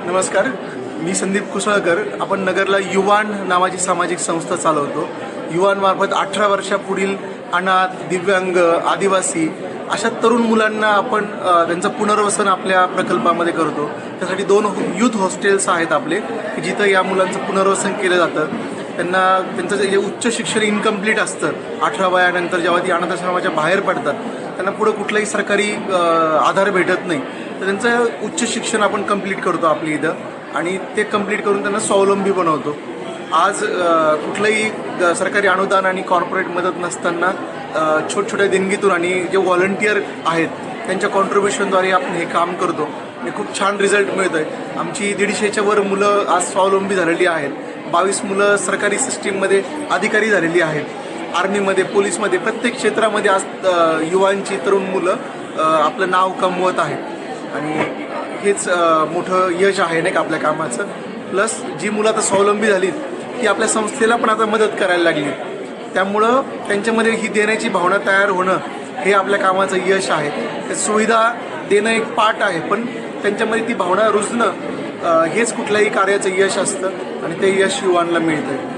नमस्कार, मी संदीप कुसळकर. आपण नगरला युवान नावाची सामाजिक संस्था चालवतो. युवानमार्फत 18 वर्षापुढील अनाथ, दिव्यांग, आदिवासी अशा तरुण मुलांना आपण त्यांचं पुनर्वसन आपल्या प्रकल्पामध्ये करतो. त्यासाठी 2 यूथ हॉस्टेल्स आहेत आपले, की जिथं या मुलांचं पुनर्वसन केलं जातं. त्यांना त्यांचं जे उच्च शिक्षण इनकम्प्लीट असतं 18 वयानंतर, जेव्हा ती अनाथाश्रमाच्या बाहेर पडतात, त्यांना पुढं कुठलाही सरकारी आधार भेटत नाही, तर त्यांचं उच्च शिक्षण आपण कंप्लीट करतो आपली इथं आणि ते कंप्लीट करून त्यांना स्वावलंबी बनवतो. आज कुठलंही सरकारी अनुदान आणि कॉर्पोरेट मदत नसताना छोट्या देणगीतून आणि जे व्हॉलंटियर आहेत त्यांच्या कॉन्ट्रीब्युशनद्वारे आपण हे काम करतो आणि खूप छान रिझल्ट मिळतो आहे. आमची 150च्या वर मुलं आज स्वावलंबी झालेली आहेत. 22 मुलं सरकारी सिस्टीममध्ये अधिकारी झालेली आहेत. आर्मीमध्ये, पोलीसमध्ये, प्रत्येक क्षेत्रामध्ये आज युवांची, तरुण मुलं आपलं नाव कमवत आहेत आणि हेच मोठं यश आहे नाही का आपल्या कामाचं. प्लस जी मुलं आता स्वावलंबी झालीत ती आपल्या संस्थेला पण आता मदत करायला लागली. त्यामुळं त्यांच्यामध्ये ही देण्याची भावना तयार होणं हे आपल्या कामाचं यश आहे. सुविधा देणं एक पार्ट आहे, पण त्यांच्यामध्ये ती भावना रुजणं हेच कुठल्याही कार्याचं यश असतं आणि ते यश युवांना मिळतं.